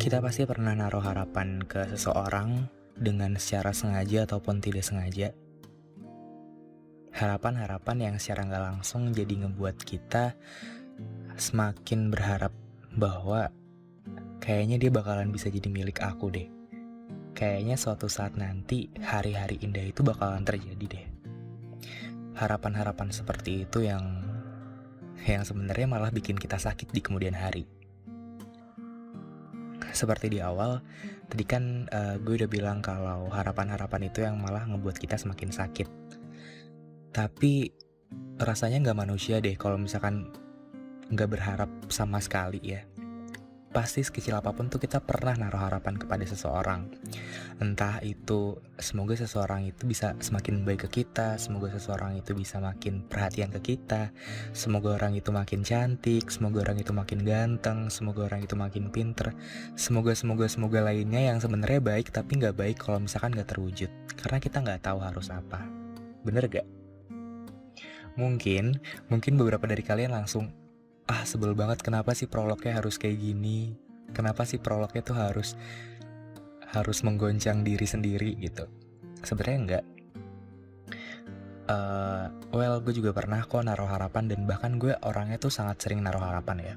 Kita pasti pernah naruh harapan ke seseorang dengan secara sengaja ataupun tidak sengaja. Harapan-harapan yang secara nggak langsung jadi ngebuat kita semakin berharap bahwa kayaknya dia bakalan bisa jadi milik aku deh. Kayaknya suatu saat nanti hari-hari indah itu bakalan terjadi deh. Harapan-harapan seperti itu yang sebenarnya malah bikin kita sakit di kemudian hari. Seperti di awal, tadi kan gue udah bilang kalau harapan-harapan itu yang malah ngebuat kita semakin sakit. Tapi rasanya nggak manusia deh kalau misalkan nggak berharap sama sekali ya. Pasti sekecil apapun tuh kita pernah naruh harapan kepada seseorang. Entah itu semoga seseorang itu bisa semakin baik ke kita, semoga seseorang itu bisa makin perhatian ke kita, semoga orang itu makin cantik, semoga orang itu makin ganteng, semoga orang itu makin pinter, semoga lainnya yang sebenarnya baik tapi nggak baik kalau misalkan nggak terwujud. Karena kita nggak tahu harus apa. Bener gak? Mungkin beberapa dari kalian langsung sebel banget, kenapa sih prolognya harus kayak gini? Kenapa sih prolognya tuh harus menggoncang diri sendiri gitu? Sebenarnya enggak. Gue juga pernah kok naruh harapan, dan bahkan gue orangnya tuh sangat sering naruh harapan ya.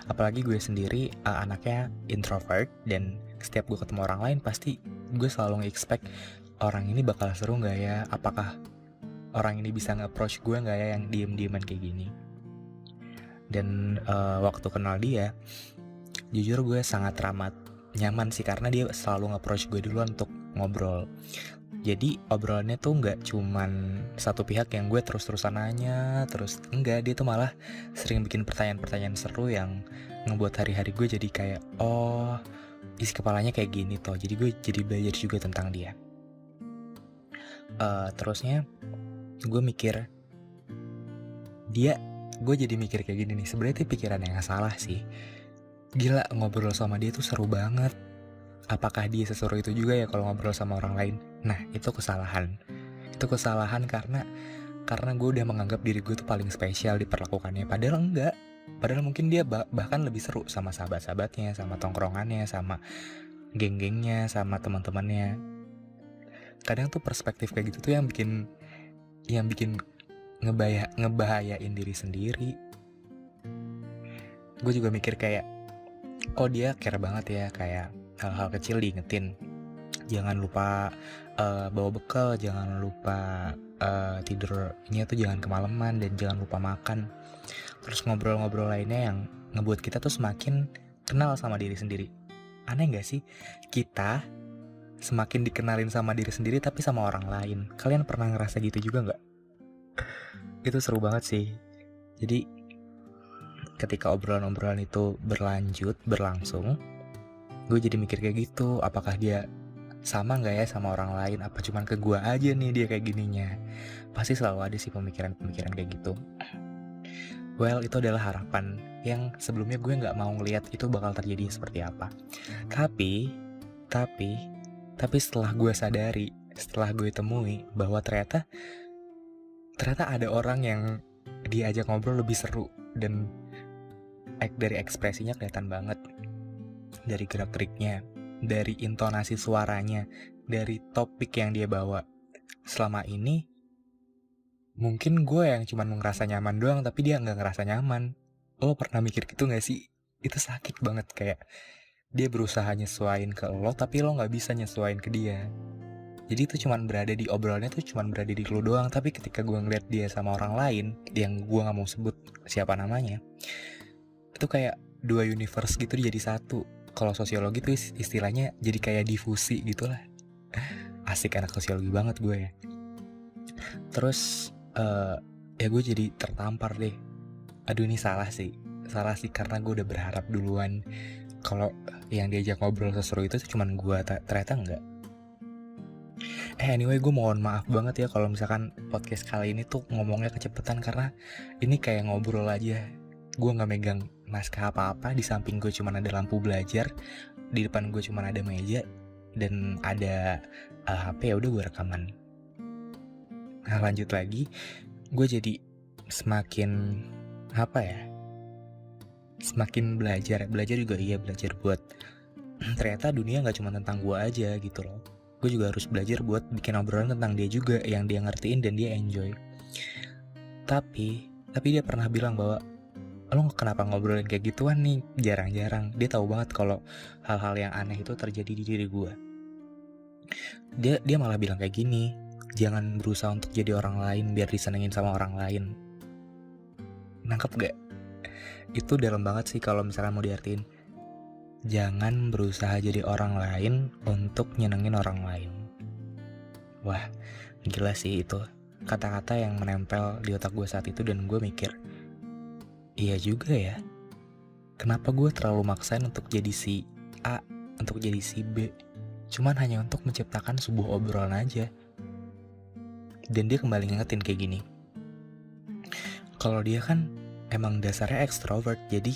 Apalagi gue sendiri anaknya introvert, dan setiap gue ketemu orang lain pasti gue selalu nge-expect orang ini bakal seru nggak ya? Apakah orang ini bisa nge-approach gue nggak ya yang diem-dieman kayak gini? Dan waktu kenal dia, jujur gue sangat ramah nyaman sih, karena dia selalu nge-approach gue duluan untuk ngobrol. Jadi obrolannya tuh nggak cuman satu pihak yang gue terus-terusan nanya, enggak, dia tuh malah sering bikin pertanyaan-pertanyaan seru yang ngebuat hari-hari gue jadi kayak, oh, isi kepalanya kayak gini toh. Jadi gue jadi belajar juga tentang dia. Terusnya gue mikir, gue jadi mikir kayak gini nih, sebenarnya itu pikiran yang salah sih. Gila, ngobrol sama dia tuh seru banget. Apakah dia seseru itu juga ya kalau ngobrol sama orang lain? Nah, itu kesalahan. Itu kesalahan karena gue udah menganggap diri gue tuh paling spesial diperlakukannya. Padahal enggak. Padahal mungkin dia bahkan lebih seru sama sahabat-sahabatnya, sama tongkrongannya, sama geng-gengnya, sama teman-temannya. Kadang tuh perspektif kayak gitu tuh yang bikin ngebahayain diri sendiri. Gue juga mikir kayak, kok dia care banget ya, kayak hal-hal kecil diingetin. Jangan lupa bawa bekal, jangan lupa tidurnya tuh jangan kemalaman, dan jangan lupa makan. Terus ngobrol-ngobrol lainnya yang ngebuat kita tuh semakin kenal sama diri sendiri. Aneh gak sih? Kita semakin dikenalin sama diri sendiri tapi sama orang lain. Kalian pernah ngerasa gitu juga gak? Itu seru banget sih. Jadi ketika obrolan-obrolan itu berlangsung, gue jadi mikir kayak gitu, apakah dia sama gak ya sama orang lain? Apa cuman ke gue aja nih dia kayak gininya? Pasti selalu ada sih pemikiran-pemikiran kayak gitu. Well, itu adalah harapan yang sebelumnya gue gak mau ngeliat itu bakal terjadi seperti apa. Tapi setelah gue sadari, setelah gue temui bahwa ternyata ada orang yang diajak ngobrol lebih seru, dan dari ekspresinya kelihatan banget, dari gerak-geriknya, dari intonasi suaranya, dari topik yang dia bawa. Selama ini mungkin gue yang cuma ngerasa nyaman doang, tapi dia gak ngerasa nyaman. Lo pernah mikir gitu gak sih? Itu sakit banget, kayak dia berusaha nyesuain ke lo tapi lo gak bisa nyesuain ke dia. Jadi itu cuman berada di obrolannya tuh cuman berada di lo doang. Tapi ketika gue ngeliat dia sama orang lain yang gue gak mau sebut siapa namanya, itu kayak dua universe gitu jadi satu. Kalau sosiologi tuh istilahnya jadi kayak difusi gitu lah. Asik, anak sosiologi banget gue ya. Terus ya gue jadi tertampar deh. Aduh, ini salah sih karena gue udah berharap duluan kalau yang diajak ngobrol seseru itu cuman gue, ternyata enggak. Anyway, gue mohon maaf banget ya kalau misalkan podcast kali ini tuh ngomongnya kecepatan, karena ini kayak ngobrol aja. Gue gak megang naskah apa-apa, di samping gue cuman ada lampu belajar, di depan gue cuman ada meja, dan ada HP, ya udah gue rekaman. Nah, lanjut lagi, gue jadi semakin semakin belajar juga, iya, belajar buat ternyata dunia nggak cuma tentang gue aja gitu loh. Gue juga harus belajar buat bikin obrolan tentang dia juga yang dia ngertiin dan dia enjoy. Tapi dia pernah bilang bahwa lo kenapa ngobrolin kayak gituan nih, jarang-jarang. Dia tahu banget kalau hal-hal yang aneh itu terjadi di diri gue. Dia malah bilang kayak gini, jangan berusaha untuk jadi orang lain biar disenengin sama orang lain. Nangkep gak? Itu dalam banget sih kalau misalkan mau diartiin. Jangan berusaha jadi orang lain untuk nyenengin orang lain. Wah, gila sih itu. Kata-kata yang menempel di otak gue saat itu dan gue mikir, iya juga ya. Kenapa gue terlalu maksain untuk jadi si A, untuk jadi si B, cuman hanya untuk menciptakan sebuah obrolan aja. Dan dia kembali ngingetin kayak gini, kalau dia kan emang dasarnya ekstrovert, jadi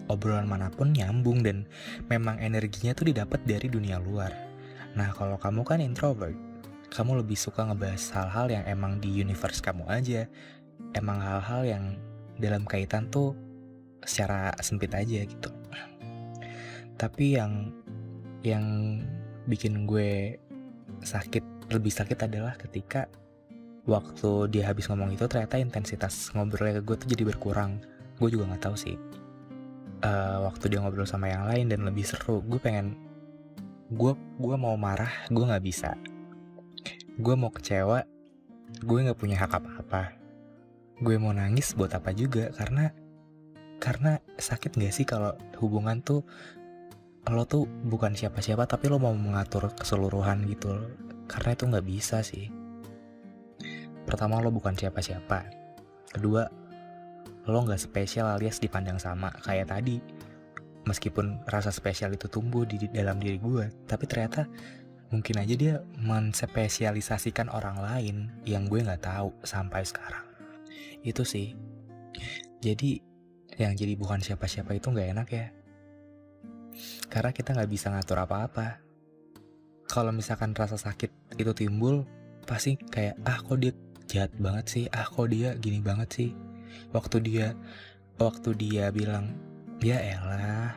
obrolan manapun nyambung dan memang energinya tuh didapat dari dunia luar. Nah kalau kamu kan introvert, kamu lebih suka ngebahas hal-hal yang emang di universe kamu aja, emang hal-hal yang dalam kaitan tuh secara sempit aja gitu. Tapi yang bikin gue lebih sakit adalah ketika waktu dia habis ngomong itu ternyata intensitas ngobrolnya ke gue tuh jadi berkurang. Gue juga nggak tahu sih. Waktu dia ngobrol sama yang lain dan lebih seru, gue mau marah, gue nggak bisa. Gue mau kecewa, gue nggak punya hak apa-apa. Gue mau nangis buat apa juga, karena sakit nggak sih kalau hubungan tuh lo tuh bukan siapa-siapa tapi lo mau mengatur keseluruhan gitu loh. Karena itu nggak bisa sih. Pertama, lo bukan siapa-siapa. Kedua, lo gak spesial alias dipandang sama. Kayak tadi, meskipun rasa spesial itu tumbuh di dalam diri gue, tapi ternyata mungkin aja dia menspesialisasikan orang lain yang gue gak tahu sampai sekarang. Itu sih. Jadi, yang jadi bukan siapa-siapa itu gak enak ya. Karena kita gak bisa ngatur apa-apa. Kalau misalkan rasa sakit itu timbul, pasti kayak, kok dia jahat banget sih, kok dia gini banget sih. Waktu dia bilang, ya elah,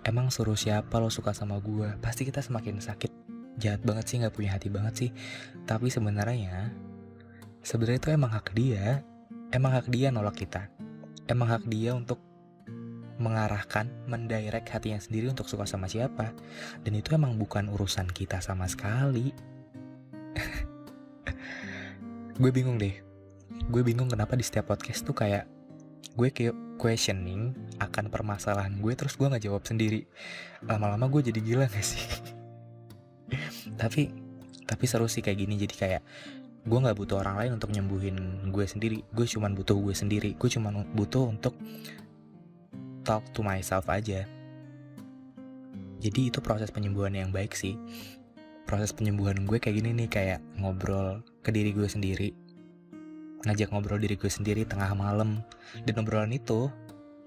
emang suruh siapa lo suka sama gue, pasti kita semakin sakit. Jahat banget sih, gak punya hati banget sih. Tapi sebenarnya itu emang hak dia nolak kita. Emang hak dia untuk mengarahkan, mendirect hatinya sendiri untuk suka sama siapa. Dan itu emang bukan urusan kita sama sekali. Gue bingung kenapa di setiap podcast tuh kayak gue questioning akan permasalahan gue, terus gue gak jawab sendiri. Lama-lama gue jadi gila gak sih? Tapi seru sih kayak gini. Jadi kayak gue gak butuh orang lain untuk nyembuhin gue sendiri. Gue cuma butuh gue sendiri. Gue cuma butuh untuk talk to myself aja. Jadi itu proses penyembuhan yang baik sih. Proses penyembuhan gue kayak gini nih, kayak ngobrol ke diri gue sendiri, ngajak ngobrol diri gue sendiri tengah malam. Dan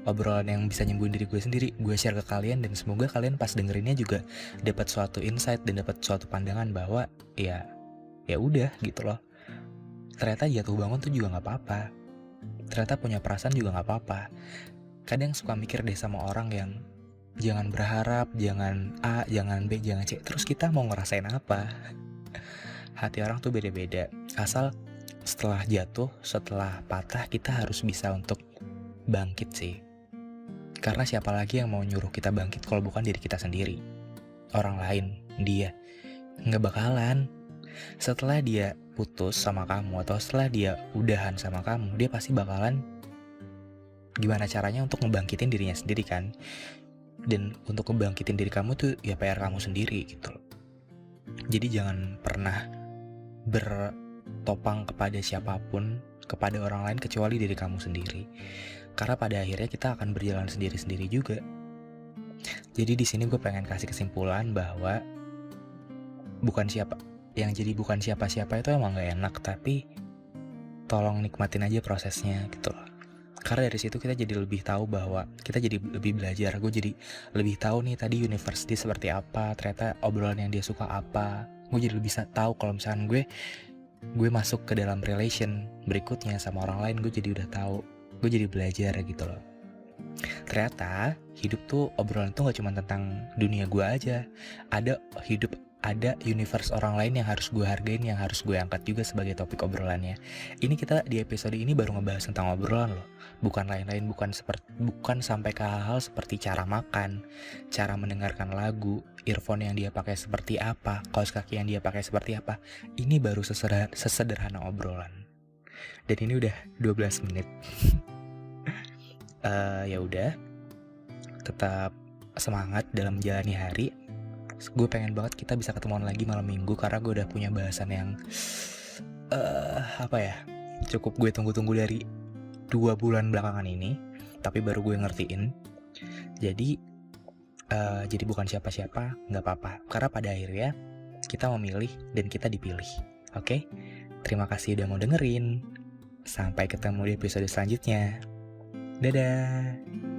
obrolan yang bisa nyembuhin diri gue sendiri, gue share ke kalian. Dan semoga kalian pas dengerinnya juga dapat suatu insight dan dapat suatu pandangan bahwa ya udah gitu loh. Ternyata jatuh bangun tuh juga gak apa-apa. Ternyata punya perasaan juga gak apa-apa. Kadang suka mikir deh sama orang yang jangan berharap, jangan A, jangan B, jangan C. Terus kita mau ngerasain apa? Hati orang tuh beda-beda. Asal setelah jatuh, setelah patah, kita harus bisa untuk bangkit sih. Karena siapa lagi yang mau nyuruh kita bangkit kalau bukan diri kita sendiri. Orang lain, dia gak bakalan. Setelah dia putus sama kamu atau setelah dia udahan sama kamu, dia pasti bakalan gimana caranya untuk ngebangkitin dirinya sendiri kan. Dan untuk ngebangkitin diri kamu tuh ya PR kamu sendiri gitu loh. Jadi jangan pernah bertopang kepada siapapun, kepada orang lain kecuali diri kamu sendiri. Karena pada akhirnya kita akan berjalan sendiri-sendiri juga. Jadi di sini gue pengen kasih kesimpulan bahwa bukan siapa-siapa itu emang gak enak, tapi tolong nikmatin aja prosesnya gitu loh. Karena dari situ kita jadi lebih tahu bahwa kita jadi lebih belajar. Gue jadi lebih tahu nih tadi university seperti apa, ternyata obrolan yang dia suka apa. Gue jadi lebih tahu kalau misalkan gue masuk ke dalam relation berikutnya sama orang lain, gue jadi udah tahu. Gue jadi belajar gitu loh. Ternyata hidup tuh obrolan tuh gak cuma tentang dunia gue aja. Ada universe orang lain yang harus gue hargain, yang harus gue angkat juga sebagai topik obrolannya. Ini kita di episode ini baru ngebahas tentang obrolan loh. Bukan lain-lain, bukan sampai ke hal-hal seperti cara makan, cara mendengarkan lagu, earphone yang dia pakai seperti apa, kaos kaki yang dia pakai seperti apa. Ini baru sesederhana obrolan. Dan ini udah 12 menit. Ya udah, tetap semangat dalam menjalani hari. Gue pengen banget kita bisa ketemuan lagi malam minggu, karena gue udah punya bahasan yang cukup gue tunggu-tunggu dari 2 bulan belakangan ini, tapi baru gue ngertiin. Jadi bukan siapa-siapa, gak apa-apa, karena pada akhirnya kita memilih dan kita dipilih. Oke? Terima kasih udah mau dengerin. Sampai ketemu di episode selanjutnya. Dadah.